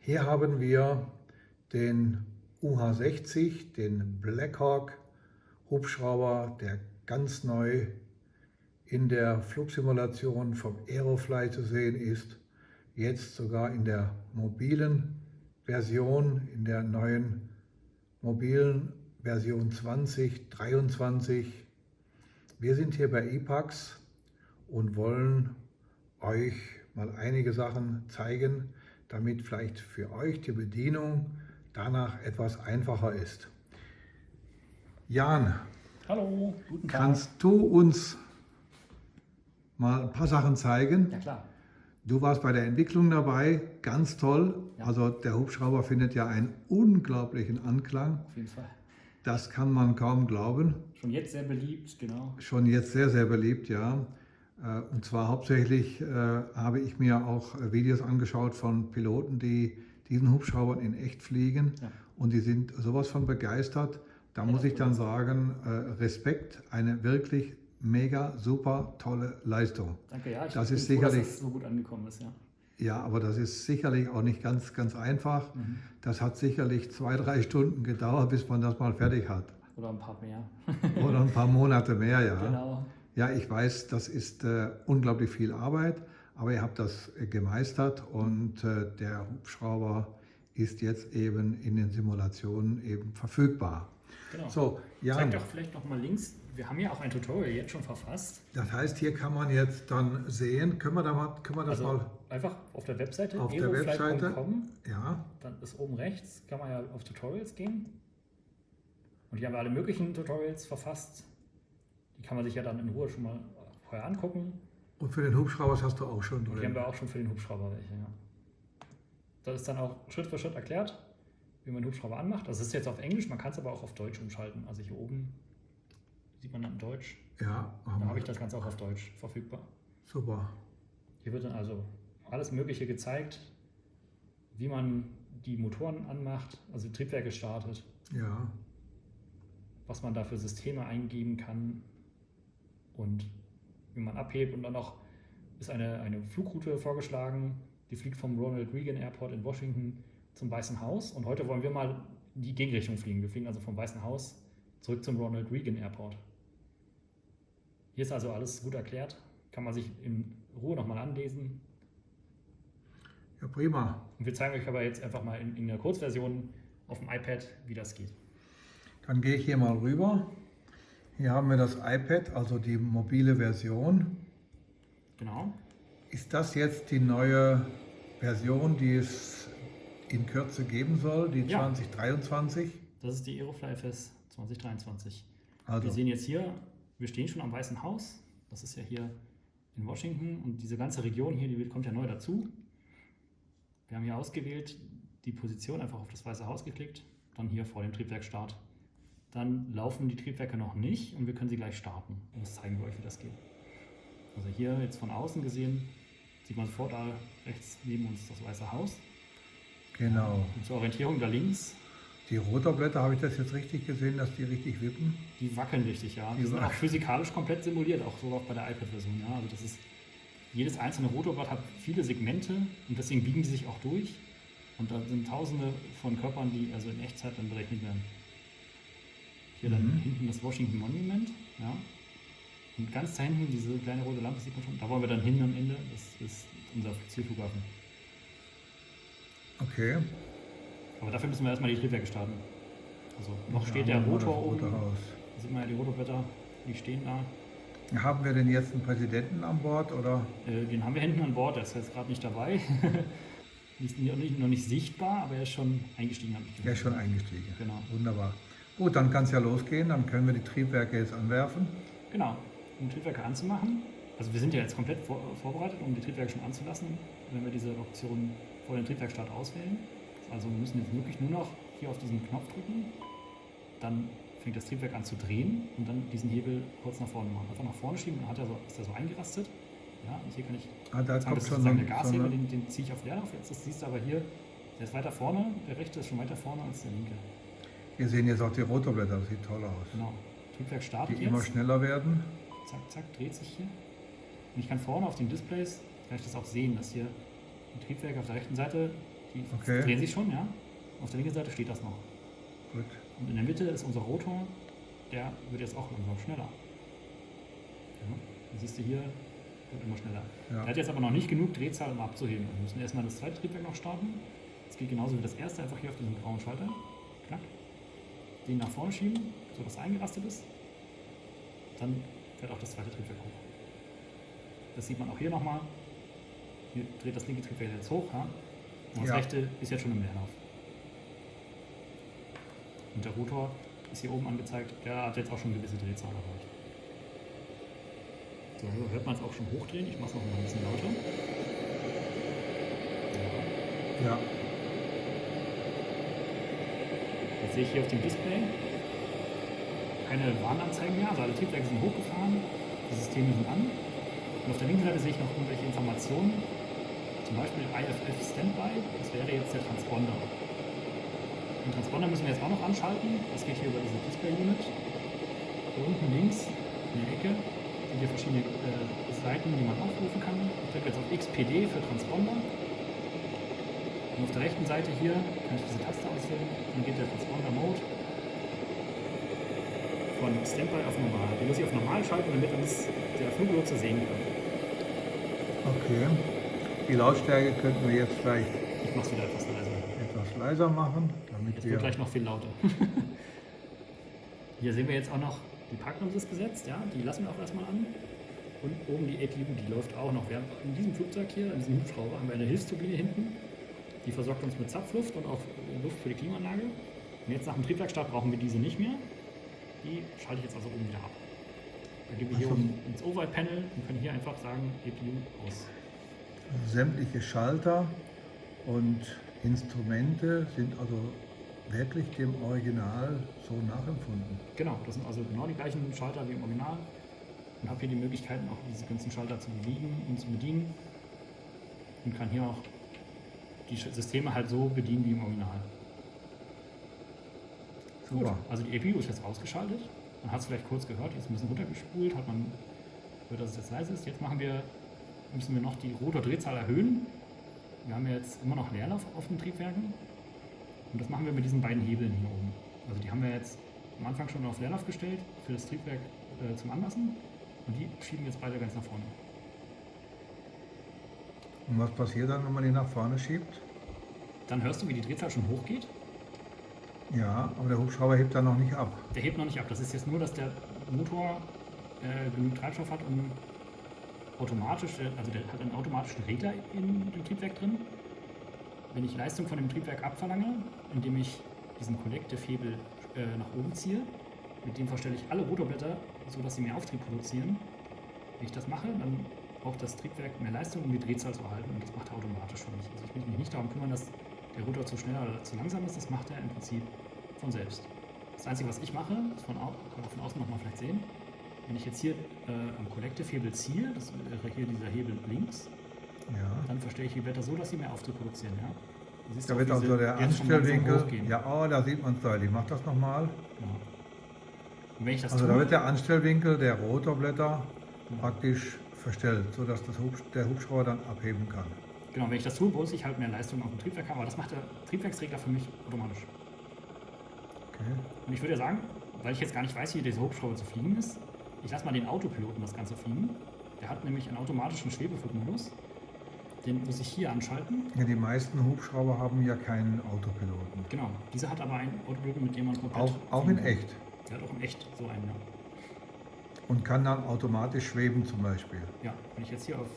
Hier haben wir den UH-60, den Blackhawk Hubschrauber, der ganz neu in der Flugsimulation vom Aerofly zu sehen ist. Jetzt sogar in der mobilen Version, in der neuen mobilen Version 2023. Wir sind hier bei IPAX und wollen euch mal einige Sachen zeigen, damit vielleicht für euch die Bedienung danach etwas einfacher ist. Jan, hallo, guten Tag. Kannst du uns mal ein paar Sachen zeigen? Ja, klar. Du warst bei der Entwicklung dabei, ganz toll. Ja. Also der Hubschrauber findet ja einen unglaublichen Anklang. Auf jeden Fall. Das kann man kaum glauben. Schon jetzt sehr beliebt, genau. Schon jetzt sehr, sehr beliebt, ja. Und zwar hauptsächlich habe ich mir auch Videos angeschaut von Piloten, die diesen Hubschraubern in echt fliegen. Ja. Und die sind sowas von begeistert. Da muss ich dann sagen, Respekt, eine wirklich mega, super, tolle Leistung. Danke, ja. Das ist bin froh, sicherlich, dass das so gut angekommen ist, ja. ja, aber das ist sicherlich auch nicht ganz, ganz einfach. Das hat sicherlich 2-3 Stunden gedauert, bis man das mal fertig hat. Oder ein paar mehr. Oder ein paar Monate mehr, ja. Genau. Ja, ich weiß, das ist unglaublich viel Arbeit, aber ihr habt das gemeistert und der Hubschrauber ist jetzt eben in den Simulationen eben verfügbar. Genau. So, Zeig Jan, doch vielleicht noch mal links. Wir haben ja auch ein Tutorial jetzt schon verfasst. das heißt, hier kann man jetzt dann sehen, können wir das Also mal einfach auf der Webseite, auf der Webseite, aeroflight.com, ja, dann ist oben rechts, kann man ja auf Tutorials gehen. Und hier haben wir alle möglichen Tutorials verfasst. Die kann man sich ja dann in Ruhe schon mal vorher angucken. und für den Hubschrauber hast du auch schon Und die haben drin. wir auch schon für den Hubschrauber welche, ja. Das ist dann auch Schritt für Schritt erklärt, wie man den Hubschrauber anmacht. Das ist jetzt auf Englisch, man kann es aber auch auf Deutsch umschalten. Also hier oben sieht man dann Deutsch. Ja, Da habe ich das Ganze auch auf Deutsch verfügbar. super. Hier wird dann also alles Mögliche gezeigt, wie man die Motoren anmacht, also die Triebwerke startet, Ja, was man da für Systeme eingeben kann und wie man abhebt. Und dann auch ist eine Flugroute vorgeschlagen, die fliegt vom Ronald Reagan Airport in Washington zum Weißen Haus. Und heute wollen wir mal die Gegenrichtung fliegen. Wir fliegen also vom Weißen Haus zurück zum Ronald Reagan Airport. Hier ist also alles gut erklärt, kann man sich in Ruhe nochmal anlesen. ja, prima. Und wir zeigen euch aber jetzt einfach mal in der Kurzversion auf dem iPad, wie das geht. Dann gehe ich hier mal rüber. Hier haben wir das iPad, also die mobile Version. Genau. Ist das jetzt die neue Version, die es in Kürze geben soll, die Ja. 2023? Das ist die Aerofly FS 2023. Also, Wir sehen jetzt hier, wir stehen schon am Weißen Haus. Das ist ja hier in Washington und diese ganze Region hier, die kommt ja neu dazu. Wir haben hier ausgewählt, die Position einfach auf das Weiße Haus geklickt, dann hier vor dem Triebwerkstart. Dann laufen die Triebwerke noch nicht und wir können sie gleich starten. Und das zeigen wir euch, wie das geht. Also hier jetzt von außen gesehen, sieht man sofort da rechts neben uns das Weiße Haus. genau. Und zur Orientierung da links, Die Rotorblätter, habe ich das jetzt richtig gesehen, dass die richtig wippen? die wackeln richtig, ja. Die Die sind auch wackeln. physikalisch komplett simuliert, auch so auch bei der iPad-Version. Ja. Also das ist, jedes einzelne Rotorblatt hat viele Segmente und deswegen biegen die sich auch durch. Und da sind tausende von Körpern, die also in Echtzeit dann berechnet werden. Hier dann hinten das Washington Monument, ja. Und ganz da hinten, diese kleine rote Lampe sieht man schon, da wollen wir dann hin am Ende, das ist unser Zielflughafen. Okay. Aber dafür müssen wir erstmal die Triebwerke starten. Also noch Da steht der haben wir das Rotor oben, Rote Haus. da sieht man ja die Rotoblätter, die stehen da. Haben wir denn jetzt einen Präsidenten an Bord oder? Den haben wir hinten an Bord, der ist jetzt gerade nicht dabei. Ist noch nicht sichtbar, aber er ist schon eingestiegen, habe ich Der gehört. ist schon eingestiegen. Genau. Wunderbar. Gut, dann kann es ja losgehen. Dann können wir die Triebwerke jetzt anwerfen. Genau, um Triebwerke anzumachen. Also wir sind ja jetzt komplett vorbereitet, um die Triebwerke schon anzulassen, wenn wir diese Option vor dem Triebwerkstart auswählen. Also wir müssen jetzt wirklich nur noch hier auf diesen Knopf drücken, dann fängt das Triebwerk an zu drehen und dann diesen Hebel kurz nach vorne machen. Einfach nach vorne schieben, dann ist er so eingerastet. Ja, und hier kann ich Da sagen, kommt das ist schon sozusagen so der Gashebel, den ziehe ich auf Leer auf. Jetzt siehst du aber hier, der ist weiter vorne, der rechte ist schon weiter vorne als der linke. Wir sehen jetzt auch die Rotorblätter, das sieht toll aus. Genau. Triebwerk startet Die immer jetzt. schneller werden. Zack, zack, dreht sich hier. Und ich kann vorne auf den Displays, kann ich das auch sehen, dass hier die Triebwerke auf der rechten Seite, Die Okay. drehen sich schon, ja. Auf der linken Seite steht das noch. Gut. Und in der Mitte ist unser Rotor, der wird jetzt auch langsam schneller. Ja, dann siehst du hier, wird immer schneller. Ja. Der hat jetzt aber noch nicht genug Drehzahl, um abzuheben. Wir müssen erstmal das zweite Triebwerk noch starten. Das geht genauso wie das erste, einfach hier auf diesen grauen Schalter. Knack. Den nach vorne schieben, sodass er eingerastet ist. Dann fährt auch das zweite Triebwerk hoch. Das sieht man auch hier nochmal. Hier dreht das linke Triebwerk jetzt hoch. Ja? Und das Ja. rechte ist jetzt schon im Leerlauf. Und der Rotor ist hier oben angezeigt, der hat jetzt auch schon eine gewisse Drehzahl erreicht. So, hier hört man es auch schon hochdrehen. Ich mache es noch mal ein bisschen lauter. Ja. Jetzt sehe ich hier auf dem Display keine Warnanzeigen mehr, also alle Triebwerke sind hochgefahren, die Systeme sind an. Und auf der linken Seite sehe ich noch irgendwelche Informationen, zum Beispiel IFF Standby, das wäre jetzt der Transponder. Den Transponder müssen wir jetzt auch noch anschalten, das geht hier über diese Display-Unit. Hier unten links in der Ecke sind hier verschiedene Seiten, die man aufrufen kann. Ich drücke jetzt auf XPD für Transponder. Und auf der rechten Seite hier kann ich diese Taste auswählen, dann geht der Transponder-Mode von Standby auf Normal. Den muss ich auf Normal schalten, damit uns der Fluglotse sehen kann. Okay. Die Lautstärke könnten wir jetzt vielleicht Ich mache es wieder etwas leiser. etwas leiser machen, damit Jetzt wir... wird gleich noch viel lauter. Hier sehen wir jetzt auch noch, die Parkbremse ist gesetzt, ja, die lassen wir auch erstmal an. Und oben die APU, die läuft auch noch. Wir haben in diesem Flugzeug hier, in diesem Hubschrauber, haben wir eine Hilfsturbine hinten. Die versorgt uns mit Zapfluft und auch Luft für die Klimaanlage. Und jetzt nach dem Triebwerkstart brauchen wir diese nicht mehr. Die schalte ich jetzt also oben wieder ab. Dann gehen wir hier oben ins Override-Panel und können hier einfach sagen, APU aus. Sämtliche Schalter und Instrumente sind also wirklich dem Original so nachempfunden. Genau, das sind also genau die gleichen Schalter wie im Original. Und habe hier die Möglichkeiten, auch diese ganzen Schalter zu bewegen und zu bedienen. Und kann hier auch die Systeme halt so bedienen wie im Original. Super. Gut, also die APU ist jetzt ausgeschaltet. Man hat es vielleicht kurz gehört, jetzt ein bisschen runtergespult, hat man gehört, dass es jetzt leise ist. Jetzt müssen wir noch die Rotordrehzahl erhöhen. Wir haben ja jetzt immer noch Leerlauf auf den Triebwerken. Und das machen wir mit diesen beiden Hebeln hier oben. Also die haben wir jetzt am Anfang schon auf Leerlauf gestellt für das Triebwerk zum Anlassen. Und die schieben jetzt beide ganz nach vorne. Und was passiert dann, wenn man die nach vorne schiebt? Dann hörst du, wie die Drehzahl schon hochgeht. Ja, aber der Hubschrauber hebt dann noch nicht ab. Der hebt noch nicht ab. Das ist jetzt nur, dass der Motor genug Treibstoff hat, um automatisch, also der hat einen automatischen Regler in dem Triebwerk drin. Wenn ich Leistung von dem Triebwerk abverlange, indem ich diesen Collective-Hebel nach oben ziehe, mit dem verstelle ich alle Rotorblätter, sodass sie mehr Auftrieb produzieren. Wenn ich das mache, dann braucht das Triebwerk mehr Leistung, um die Drehzahl zu erhalten, und das macht er automatisch für mich. Also ich muss mich nicht darum kümmern, dass der Rotor zu schnell oder zu langsam ist, das macht er im Prinzip von selbst. Das Einzige, was ich mache, das kann man von außen nochmal vielleicht sehen, wenn ich jetzt hier am Collective-Hebel ziehe, das wäre hier dieser Hebel links, Ja. dann verstelle ich die Blätter so, dass sie mehr Auftrieb produzieren. Ja? Du siehst Da auch, wird wie also sie der jetzt schon langsam Anstellwinkel, hochgehen. ja, oh, da sieht man es deutlich. Mach das nochmal. Ja. Und wenn ich das Also tue, da wird der Anstellwinkel der Rotorblätter praktisch verstellt, sodass der Hubschrauber dann abheben kann. genau, wenn ich das tue, muss ich halt mehr Leistung auf dem Triebwerk haben, aber das macht der Triebwerksregler für mich automatisch. Okay. Und ich würde ja sagen, weil ich jetzt gar nicht weiß, wie dieser Hubschrauber zu fliegen ist, ich lasse mal den Autopiloten das Ganze fliegen. Der hat nämlich einen automatischen Schwebeflugmodus. Den muss ich hier anschalten. Ja, die meisten Hubschrauber haben ja keinen Autopiloten. Genau, dieser hat aber einen Autopiloten, mit dem man komplett Auch fliegen in kann. echt. Der hat auch in echt so einen, ja. Und kann dann automatisch schweben zum Beispiel. Ja, wenn ich jetzt hier auf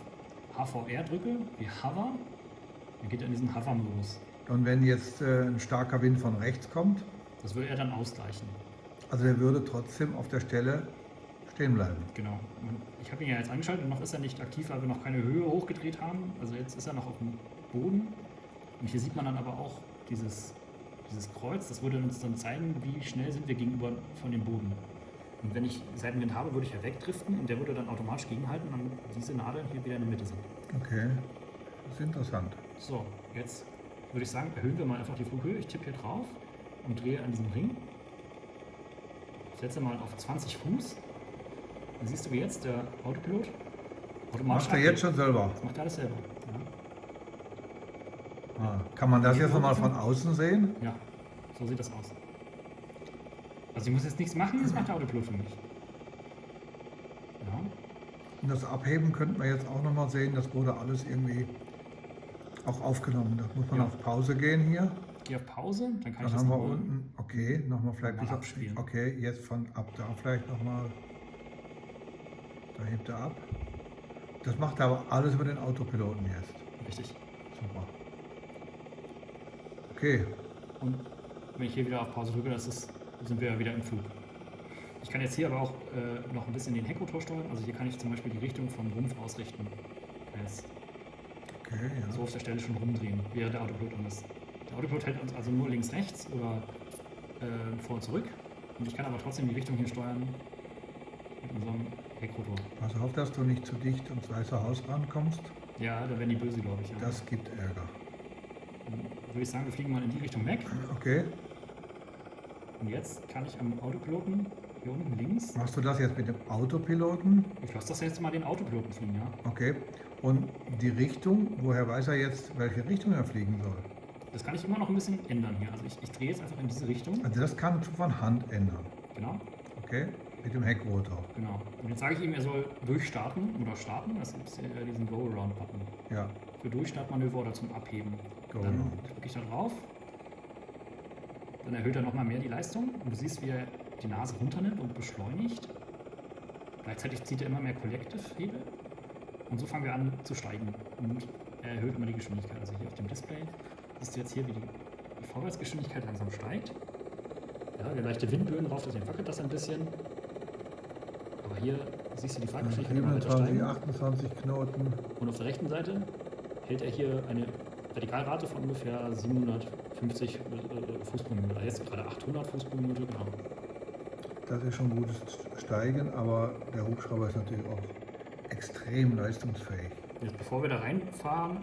HVR drücke, wie Hover, dann geht er in diesen Hover-Modus. Und wenn jetzt ein starker Wind von rechts kommt, Das würde er dann ausgleichen. also der würde trotzdem auf der Stelle stehen bleiben. Genau. Und ich habe ihn ja jetzt angeschaltet und noch ist er nicht aktiv, weil wir noch keine Höhe hochgedreht haben. Also jetzt ist er noch auf dem Boden. Und hier sieht man dann aber auch dieses Kreuz. Das würde uns dann zeigen, wie schnell sind wir gegenüber von dem Boden. Und wenn ich Seitenwind habe, würde ich ja wegdriften und der würde dann automatisch gegenhalten, damit diese Nadeln hier wieder in der Mitte sind. Okay, das ist interessant. So, jetzt würde ich sagen, erhöhen wir mal einfach die Flughöhe. Ich tippe hier drauf und drehe an diesem Ring. Setze mal auf 20 Fuß. Dann siehst du, wie jetzt der Autopilot automatisch Macht er jetzt schon selber. Das macht er alles selber. Ja. Kann man das jetzt nochmal von außen sehen? Ja, so sieht das aus. Also ich muss jetzt nichts machen, das macht der Autopilot für mich. Ja. Und das Abheben könnten wir jetzt auch nochmal sehen, das wurde alles irgendwie auch aufgenommen. Da muss man Ja. auf Pause gehen hier. Gehe auf Pause, dann kann Dann ich das haben wir nochmal. unten, okay, nochmal vielleicht Nochmal bis abspielen. okay, jetzt von ab da vielleicht nochmal. Da hebt er ab. Das macht er aber alles über den Autopiloten jetzt. Richtig. Super. Okay, Und wenn ich hier wieder auf Pause drücke, sind wir ja wieder im Flug. Ich kann jetzt hier aber auch noch ein bisschen den Heckrotor steuern. Also hier kann ich zum Beispiel die Richtung vom Rumpf ausrichten. Jetzt okay, ja. so auf der Stelle schon rumdrehen, während der Autopilot an ist. Der Autopilot hält uns also nur links, rechts oder vor und zurück. Und ich kann aber trotzdem die Richtung hier steuern mit unserem Heckrotor. Pass auf, dass du nicht zu dicht ins Weiße Haus rankommst. Ja, da werden die böse, glaube ich. Ja. Das gibt Ärger. Dann würde ich sagen, wir fliegen mal in die Richtung weg. Okay, Und jetzt kann ich am Autopiloten hier unten links. machst du das jetzt mit dem Autopiloten? Ich lasse das jetzt mal den Autopiloten fliegen, ja. Okay. Und die Richtung, woher weiß er jetzt, welche Richtung er fliegen soll? Das kann ich immer noch ein bisschen ändern hier. Also ich drehe jetzt einfach in diese Richtung. Also das kannst du von Hand ändern. Genau, Okay, mit dem Heckrotor. genau. Und jetzt sage ich ihm, er soll durchstarten oder starten. Das gibt diesen Go-Around-Button. Ja, Für Durchstartmanöver oder zum Abheben. Go Dann Around. drücke ich da drauf. Dann erhöht er nochmal mehr die Leistung. Und du siehst, wie er die Nase runternimmt und beschleunigt. Gleichzeitig zieht er immer mehr Collective-Hebel. Und so fangen wir an zu steigen. Und er erhöht immer die Geschwindigkeit. Also hier auf dem Display siehst du jetzt hier, wie die Vorwärtsgeschwindigkeit langsam steigt. Ja, der leichte Windböen drauf, deswegen wackelt das ein bisschen. Aber hier siehst du die Fahrtgeschwindigkeit immer weiter 27, steigen. 28 Knoten. Und auf der rechten Seite hält er hier eine Vertikalrate von ungefähr 750 Fuß pro Minute. Jetzt gerade 800 Fuß pro Minute, genau. Das ist schon gutes Steigen, aber der Hubschrauber ist natürlich auch extrem leistungsfähig. Jetzt, bevor wir da reinfahren,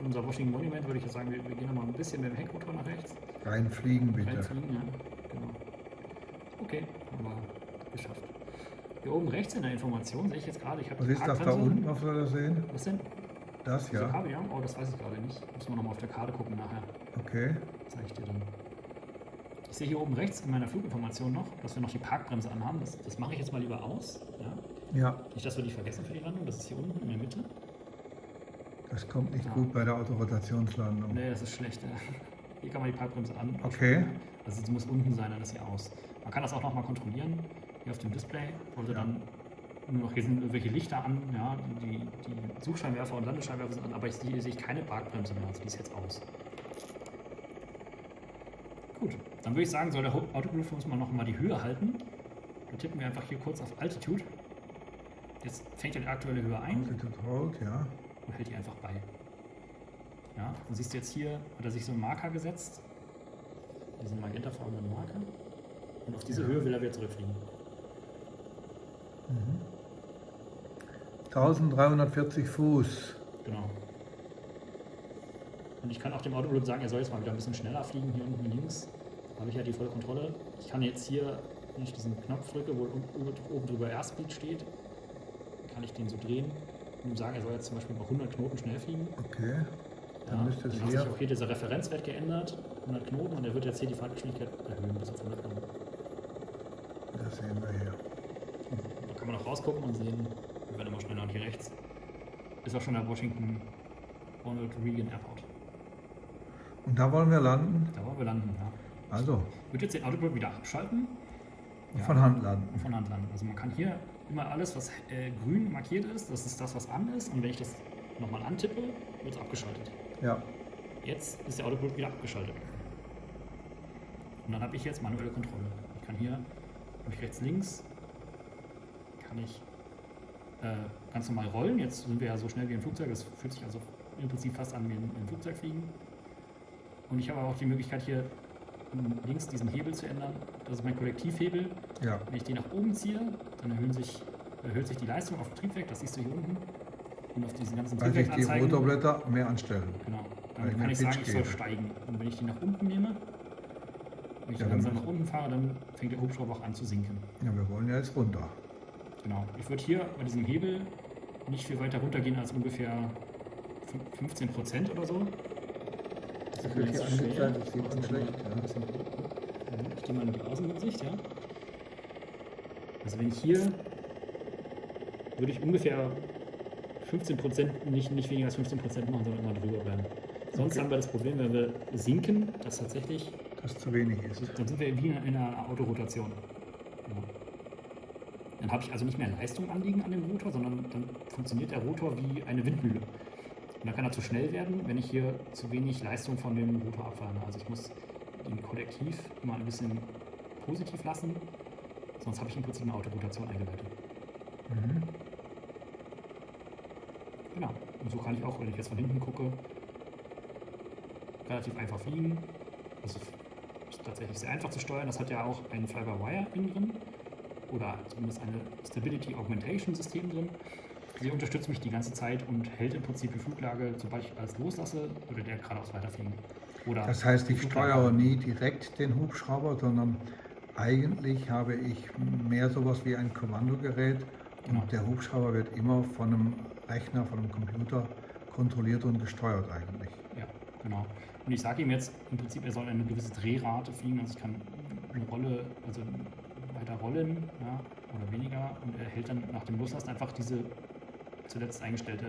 in unser Washington Monument, würde ich jetzt sagen, wir gehen noch mal ein bisschen mit dem Heckrotor nach rechts. Reinfliegen bitte. Reinfliegen, ja, genau. Okay, haben wir geschafft. Hier oben rechts in der Information sehe ich jetzt gerade, ich habe Was die ist das da Parkbremse. unten, was wir da sehen? Was denn? Das, Diese ja. Kabel, ja? Oh, das weiß ich gerade nicht. Müssen wir nochmal auf der Karte gucken nachher. Okay. Zeige ich dir dann. Ich sehe hier oben rechts in meiner Fluginformation noch, dass wir noch die Parkbremse anhaben. Das mache ich jetzt mal lieber aus. Ja? Ja, Nicht, dass wir die vergessen für die Landung. Das ist hier unten in der Mitte. das kommt nicht Ja. gut bei der Autorotationslandung. Nee, das ist schlecht. Ja. Hier kann man die Parkbremse an. Okay. Also sie muss unten sein, dann ist sie aus. Man kann das auch nochmal kontrollieren. Hier auf dem Display wollte Ja. dann nur noch, hier sind irgendwelche Lichter an, ja, die Suchscheinwerfer und Landescheinwerfer sind an, aber hier sehe ich keine Parkbremse mehr, also die ist jetzt aus. Gut, dann würde ich sagen, soll der Autopilot für uns mal noch mal die Höhe halten. Da tippen wir einfach hier kurz auf Altitude. Jetzt fängt er die aktuelle Höhe ein Altitude Hold, ja. und hält die einfach bei. Ja, dann siehst du jetzt hier, hat er sich so einen Marker gesetzt, diesen magentafarbenen Marker. Und auf diese Ja. Höhe will er wieder zurückfliegen. 1340 Fuß. Genau. Und ich kann auch dem Autopilot sagen, er soll jetzt mal wieder ein bisschen schneller fliegen, hier unten links. Da habe ich ja die volle Kontrolle. Ich kann jetzt hier, wenn ich diesen Knopf drücke, wo oben drüber Airspeed steht, kann ich den so drehen und ihm sagen, er soll jetzt zum Beispiel bei 100 Knoten schnell fliegen. Okay. Ja, Dann müsste es dann hat hier. sich auch hier dieser Referenzwert geändert, 100 Knoten, und er wird jetzt hier die Fahrtgeschwindigkeit erhöhen bis auf 100 Knoten. Das sehen wir hier. Da kann man auch rausgucken und sehen, wir werden immer schneller. Und hier rechts ist auch schon der Washington Ronald Reagan Airport. Und da wollen wir landen. Da wollen wir landen, ja. Also, Ich würde jetzt den Autopilot wieder abschalten und Ja. von Hand landen. und von Hand landen. Also man kann hier immer alles, was grün markiert ist, das ist das, was an ist. Und wenn ich das nochmal antippe, wird es abgeschaltet. Ja. Jetzt ist der Autopilot wieder abgeschaltet. Und dann habe ich jetzt manuelle Kontrolle. Ich kann hier durch rechts, links, kann ich ganz normal rollen. Jetzt sind wir ja so schnell wie ein Flugzeug. Das fühlt sich also im Prinzip fast an wie ein Flugzeug fliegen. Und ich habe auch die Möglichkeit hier links diesen Hebel zu ändern. Das ist mein Kollektivhebel. Ja. Wenn ich den nach oben ziehe, dann erhöht sich die Leistung auf dem Triebwerk. Das siehst du hier unten. Und auf diesen ganzen Weil sich die Triebwerkanzeigen. Rotorblätter mehr anstellen. Genau. Weil Dann ich kann mehr ich sagen, Pitch ich soll gebe. steigen. Und wenn ich die nach unten nehme, wenn ich Ja, langsam dann- nach unten fahre, dann fängt der Hubschrauber auch an zu sinken. Ja, wir wollen ja jetzt runter. Genau. Ich würde hier bei diesem Hebel nicht viel weiter runtergehen als ungefähr 15% oder so. sieht Das man wird jetzt hier schwer. angezeigt, das sieht man schlecht. Ich gehe mal in die Außenübersicht, ja. Also wenn ich hier, würde ich ungefähr 15%, nicht weniger als 15% machen, sondern immer drüber bleiben. Sonst Okay. haben wir das Problem, wenn wir sinken, dass tatsächlich, Das zu wenig ist. dann sind wir wie in einer Autorotation. Ja. Dann habe ich also nicht mehr Leistung anliegen an dem Rotor, sondern dann funktioniert der Rotor wie eine Windmühle. Und dann kann er zu schnell werden, wenn ich hier zu wenig Leistung von dem Rotor abverlange. Also ich muss den Kollektiv immer ein bisschen positiv lassen, sonst habe ich im Prinzip eine Autorotation eingeleitet. Mhm. Genau. Und so kann ich auch, wenn ich jetzt von hinten gucke, relativ einfach fliegen. Das ist tatsächlich sehr einfach zu steuern. Das hat ja auch ein Fly-by-Wire innen drin oder zumindest eine Stability Augmentation System drin. Sie unterstützt mich die ganze Zeit und hält im Prinzip die Fluglage, sobald ich alles loslasse, würde der geradeaus weiterfliegen. Oder Das heißt, die ich Fluglage steuere halten. nie direkt den Hubschrauber, sondern eigentlich habe ich mehr sowas wie ein Kommandogerät Genau. und der Hubschrauber wird immer von einem Rechner, von einem Computer kontrolliert und gesteuert eigentlich. Ja, genau. Und ich sage ihm jetzt im Prinzip, er soll eine gewisse Drehrate fliegen, also ich kann eine Rolle, also weiter rollen, ja, oder weniger, und er hält dann nach dem Loslassen einfach diese zuletzt eingestellte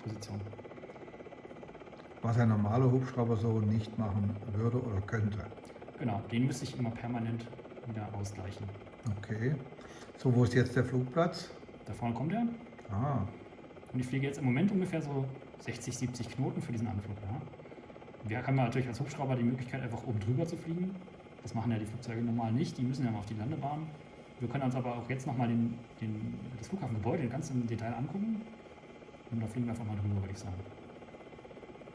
Position. Was ein normaler Hubschrauber so nicht machen würde oder könnte. Genau, den müsste ich immer permanent wieder ausgleichen. Okay. So, wo ist jetzt der Flugplatz? Da vorne kommt er Ah, und ich fliege jetzt im Moment ungefähr so 60, 70 Knoten für diesen Anflug. Ja. Wir haben natürlich als Hubschrauber die Möglichkeit, einfach oben drüber zu fliegen. Das machen ja die Flugzeuge normal nicht, die müssen ja mal auf die Landebahn. Wir können uns aber auch jetzt nochmal das Flughafengebäude ganz im Detail angucken. Und da fliegen wir einfach mal drüber, würde ich sagen.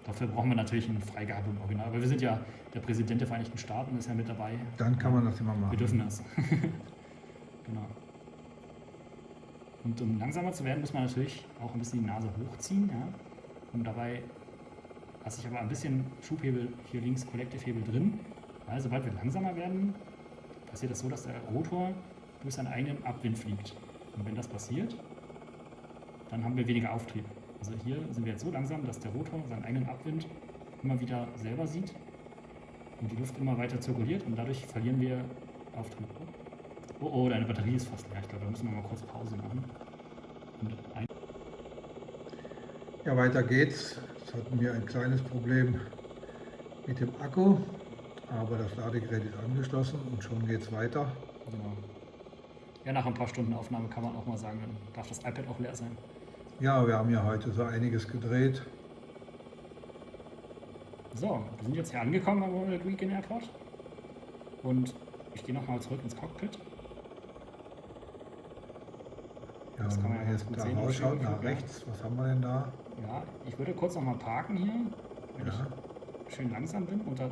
Dafür brauchen wir natürlich eine Freigabe im Original. Aber wir sind ja, der Präsident der Vereinigten Staaten ist ja mit dabei. dann kann man das immer machen. Wir dürfen das. Genau. Und um langsamer zu werden, muss man natürlich auch ein bisschen die Nase hochziehen. Ja? Und dabei lasse ich aber ein bisschen Schubhebel hier links, Collective-Hebel drin. Weil sobald wir langsamer werden, passiert das so, dass der Rotor durch seinen eigenen Abwind fliegt. Und wenn das passiert, dann haben wir weniger Auftrieb. Also hier sind wir jetzt so langsam, dass der Rotor seinen eigenen Abwind immer wieder selber sieht und die Luft immer weiter zirkuliert und dadurch verlieren wir Auftrieb. Oh, deine Batterie ist fast leer. Ich glaube, da müssen wir mal kurz Pause machen. Ja, weiter geht's. Jetzt hatten wir ein kleines Problem mit dem Akku, aber das Ladegerät ist angeschlossen und schon geht's weiter. Genau. Ja, nach ein paar Stunden Aufnahme kann man auch mal sagen, dann darf das iPad auch leer sein. Ja, wir haben ja heute so einiges gedreht. So, wir sind jetzt hier angekommen am Ronald Reagan Airport und ich gehe nochmal zurück ins Cockpit. Ja, Das kann man ja ganz jetzt gut da sehen im rausschaut nach Schwebeflug, ja. rechts. Was haben wir denn da? Ja, ich würde kurz nochmal parken hier, wenn Ja, ich schön langsam bin, unter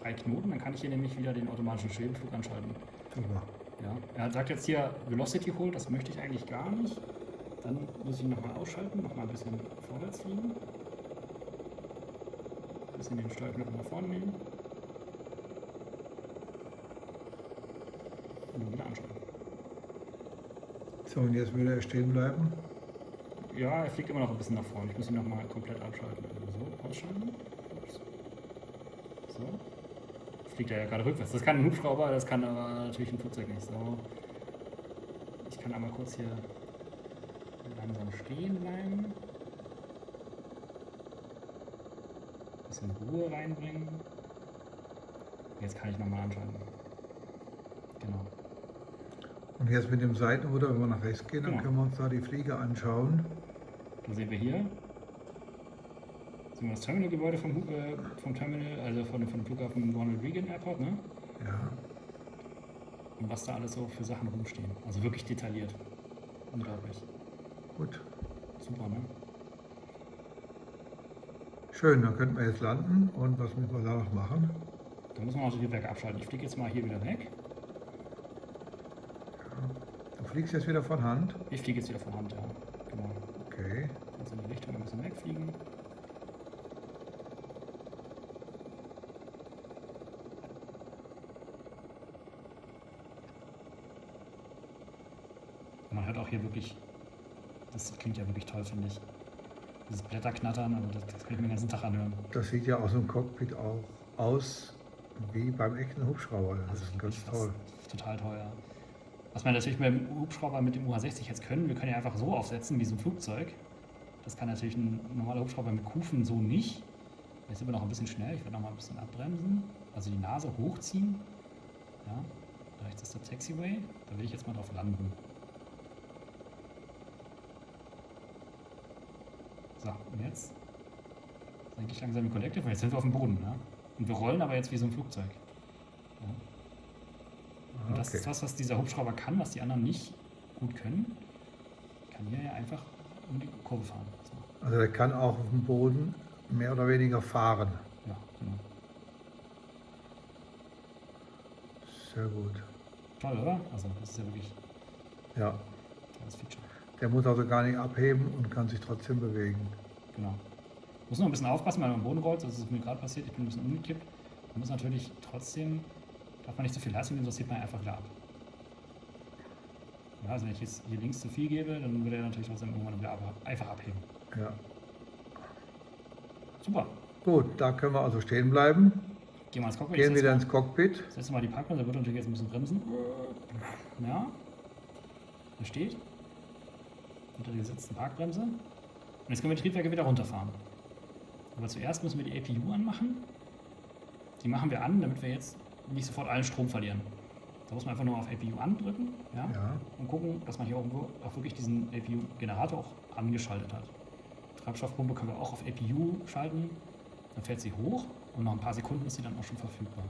3 Knoten, dann kann ich hier nämlich wieder den automatischen Schwebeflug anschalten. super. Ja, er sagt jetzt hier Velocity Hold, das möchte ich eigentlich gar nicht. Dann muss ich ihn nochmal ausschalten, nochmal ein bisschen vorwärts fliegen. Ein bisschen den Steuerknopf nach vorne nehmen. Und dann wieder anschalten. So, und jetzt würde er stehen bleiben. Ja, er fliegt immer noch ein bisschen nach vorne. Ich muss ihn nochmal komplett abschalten. Also so, ausschalten. Ups. So. Fliegt er ja gerade rückwärts. Das kann ein Hubschrauber, das kann aber natürlich ein Flugzeug nicht. So. Ich kann einmal kurz hier langsam stehen bleiben. Ein bisschen Ruhe reinbringen. Jetzt kann ich nochmal anschalten. Genau. Und jetzt mit dem Seitenruder, wenn wir nach rechts gehen, dann Genau. können wir uns da die Flieger anschauen. Dann sehen wir hier das Terminalgebäude vom Terminal, also von dem Flughafen Ronald Reagan Airport, ne? Ja, Und was da alles so für Sachen rumstehen. Also wirklich detailliert. Unglaublich. gut. Super, ne? Schön, dann könnten wir jetzt landen. Und was müssen wir da noch machen? Da muss man also die Werke abschalten. Ich fliege jetzt mal hier wieder weg. Du fliegst jetzt wieder von Hand. Ich fliege jetzt wieder von Hand, ja. Genau. Okay. Jetzt in die Richtung ein bisschen wegfliegen. Man hört auch hier wirklich, das klingt ja wirklich toll, finde ich. dieses Blätterknattern, also das kann ich mir den ganzen Tag anhören. Das sieht ja aus dem Cockpit auch aus wie beim echten Hubschrauber. Das ist ganz toll. Total teuer. Was wir natürlich mit dem Hubschrauber, mit dem UH-60 jetzt können, wir können ja einfach so aufsetzen wie so ein Flugzeug. Das kann natürlich ein normaler Hubschrauber mit Kufen so nicht. Jetzt sind wir noch ein bisschen schnell, ich werde noch mal ein bisschen abbremsen. Also die Nase hochziehen. Ja, da rechts ist der Taxiway, da will ich jetzt mal drauf landen. So, und jetzt senke ich langsam die Collective, weil jetzt sind wir auf dem Boden. Ja? Und wir rollen aber jetzt wie so ein Flugzeug. Ja? Und das ist was dieser Hubschrauber kann, was die anderen nicht gut können. Ich kann hier ja einfach um die Kurve fahren. So. Also der kann auch auf dem Boden mehr oder weniger fahren. Ja, genau. Sehr gut. Toll, oder? Also das ist ja wirklich Ja. das Feature. Der muss also gar nicht abheben und kann sich trotzdem bewegen. Genau. Muss noch ein bisschen aufpassen, weil man am Boden rollt. Das ist mir gerade passiert. Ich bin ein bisschen umgekippt. Man muss natürlich trotzdem, darf man nicht zu viel Leistung geben, sonst hebt man einfach wieder ab. Ja, also wenn ich jetzt hier links zu viel gebe, dann würde er natürlich trotzdem irgendwann wieder einfach abheben. Ja. Super. Gut, da können wir also stehen bleiben. Gehen wir ins Cockpit. Gehen wieder ins Cockpit. Setzen wir mal die Parkbremse, da wird natürlich jetzt ein bisschen bremsen. Ja. Er steht. Unter der gesetzten Parkbremse. Und jetzt können wir die Triebwerke wieder runterfahren. Aber zuerst müssen wir die APU anmachen. Die machen wir an, damit wir jetzt nicht sofort allen Strom verlieren. Da muss man einfach nur auf APU andrücken, ja, und gucken, dass man hier irgendwo auch wirklich diesen APU-Generator auch angeschaltet hat. Treibstoffpumpe können wir auch auf APU schalten. Dann fährt sie hoch und nach ein paar Sekunden ist sie dann auch schon verfügbar.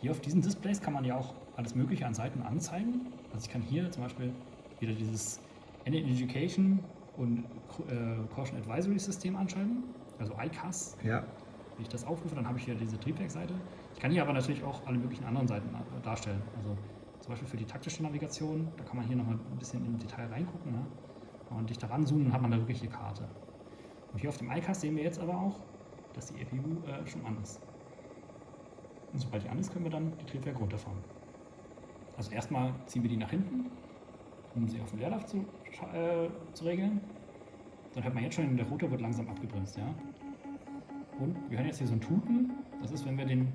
Hier auf diesen Displays kann man ja auch alles Mögliche an Seiten anzeigen. Also ich kann hier zum Beispiel wieder dieses Engine Education und Caution Advisory System anschalten, also ICAS. Ja. Wenn ich das aufrufe, dann habe ich hier diese Triebwerkseite. Ich kann hier aber natürlich auch alle möglichen anderen Seiten darstellen. Also zum Beispiel für die taktische Navigation, da kann man hier nochmal ein bisschen im Detail reingucken. Ja? Wenn man dicht daran zoomen, dann hat man da wirklich die Karte. Und hier auf dem ICAS sehen wir jetzt aber auch, dass die APU schon an ist. Und sobald die an ist, können wir dann die Triebwerke runterfahren. Also erstmal ziehen wir die nach hinten, um sie auf den Leerlauf zu regeln. Dann hört man jetzt schon, der Rotor wird langsam abgebremst. Ja? Und wir hören jetzt hier so ein Tuten. Das ist, wenn wir den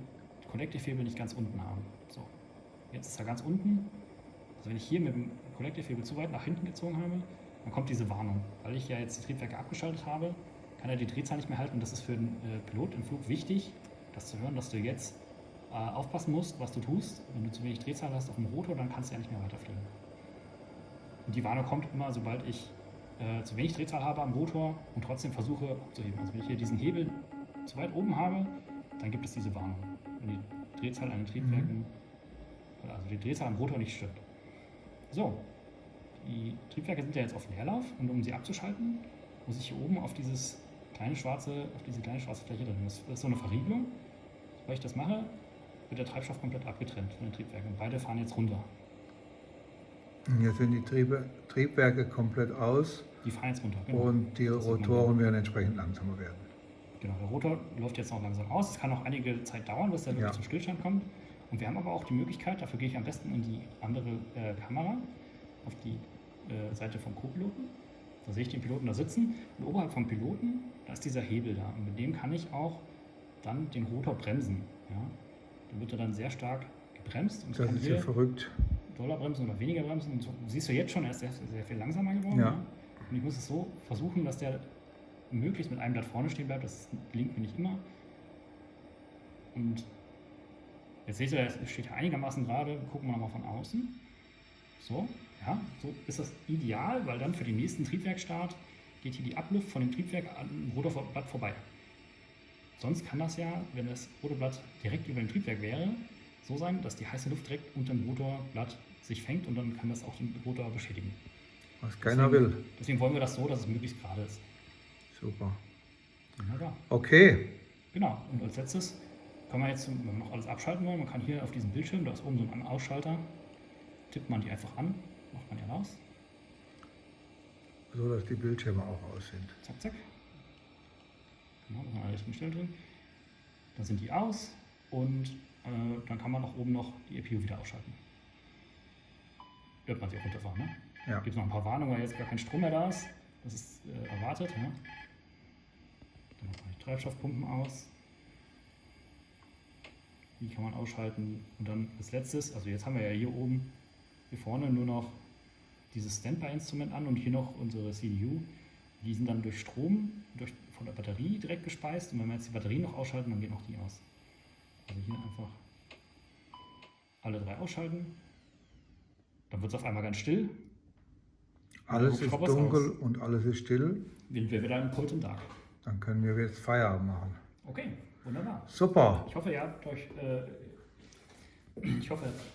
Collective-Hebel nicht ganz unten haben. So, jetzt ist er ganz unten. Also wenn ich hier mit dem Collective-Hebel zu weit nach hinten gezogen habe, dann kommt diese Warnung. Weil ich ja jetzt die Triebwerke abgeschaltet habe, kann er die Drehzahl nicht mehr halten. Und das ist für den Pilot im Flug wichtig, das zu hören, dass du jetzt aufpassen musst, was du tust. Wenn du zu wenig Drehzahl hast auf dem Rotor, dann kannst du ja nicht mehr weiterfliegen. Und die Warnung kommt immer, sobald ich zu wenig Drehzahl habe am Rotor und trotzdem versuche abzuheben. Also wenn ich hier diesen Hebel zu weit oben habe, dann gibt es diese Warnung. Wenn die Drehzahl an den Triebwerken, also die Drehzahl am Rotor nicht stimmt. So, die Triebwerke sind ja jetzt auf Leerlauf und um sie abzuschalten, muss ich hier oben auf diese kleine schwarze Fläche drücken. Das ist so eine Verriegelung. Sobald ich das mache, wird der Treibstoff komplett abgetrennt von den Triebwerken und beide fahren jetzt runter. Jetzt sind die Triebwerke komplett aus. Die fahren jetzt runter, genau. Und die Rotoren werden entsprechend langsamer werden. Genau, der Rotor läuft jetzt noch langsam aus. Es kann auch einige Zeit dauern, bis der wirklich zum Stillstand kommt. Und wir haben aber auch die Möglichkeit, dafür gehe ich am besten in die andere Kamera, auf die Seite vom Co-Piloten. Da sehe ich den Piloten da sitzen. Und oberhalb vom Piloten, da ist dieser Hebel da. Und mit dem kann ich auch dann den Rotor bremsen. Ja? Dann wird er dann sehr stark gebremst. Und das ist ja verrückt. Doller bremsen oder weniger bremsen. Und so, siehst du jetzt schon, er ist sehr, sehr viel langsamer geworden. Ja. Ja? Und ich muss es so versuchen, dass der möglichst mit einem Blatt vorne stehen bleibt. Das gelingt mir nicht immer. Und jetzt seht ihr, es steht hier einigermaßen gerade. Gucken wir nochmal von außen. So, ja, so ist das ideal, weil dann für den nächsten Triebwerkstart geht hier die Abluft von dem Triebwerk am Rotorblatt vorbei. Sonst kann das ja, wenn das Rotorblatt direkt über dem Triebwerk wäre, so sein, dass die heiße Luft direkt unter dem Rotorblatt sich fängt und dann kann das auch den Rotor beschädigen. Was keiner will. Deswegen wollen wir das so, dass es möglichst gerade ist. Super. Wunderbar. Okay. Genau, und als letztes kann man jetzt, wenn wir noch alles abschalten wollen, man kann hier auf diesem Bildschirm, da ist oben so ein Ausschalter, tippt man die einfach an, macht man ja raus. So, dass die Bildschirme auch aus sind. Zack, zack. Genau, da sind alle richtigen Stellen drin. Dann sind die aus und dann kann man auch oben noch die EPU wieder ausschalten. Hört man sie auch runterfahren, ne? Ja. Gibt noch ein paar Warnungen, weil jetzt gar kein Strom mehr da ist. Das ist erwartet. Ja? Die Treibstoffpumpen aus. Die kann man ausschalten. Und dann als letztes, also jetzt haben wir ja hier oben, hier vorne nur noch dieses Standby-Instrument an und hier noch unsere CDU. Die sind dann durch Strom von der Batterie direkt gespeist. Und wenn wir jetzt die Batterie noch ausschalten, dann geht noch die aus. Also hier einfach alle 3 ausschalten. Dann wird es auf einmal ganz still. Alles ist dunkel und alles ist still. Sind wir wieder im Puls Tag. Dann können wir jetzt Feierabend machen. Okay, wunderbar. Super. Ich hoffe,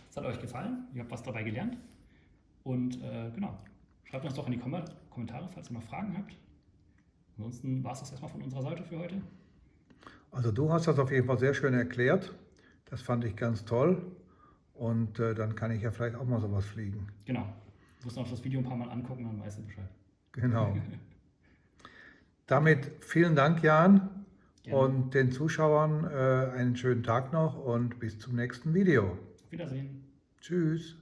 es hat euch gefallen. Ihr habt was dabei gelernt. Und genau, schreibt uns doch in die Kommentare, falls ihr noch Fragen habt. Ansonsten war es das erstmal von unserer Seite für heute. Also du hast das auf jeden Fall sehr schön erklärt. Das fand ich ganz toll. Und dann kann ich ja vielleicht auch mal sowas fliegen. Genau. Du musst noch das Video ein paar Mal angucken, dann weißt du Bescheid. Genau. Damit vielen Dank, Jan. Gerne. Und den Zuschauern einen schönen Tag noch und bis zum nächsten Video. Auf Wiedersehen. Tschüss.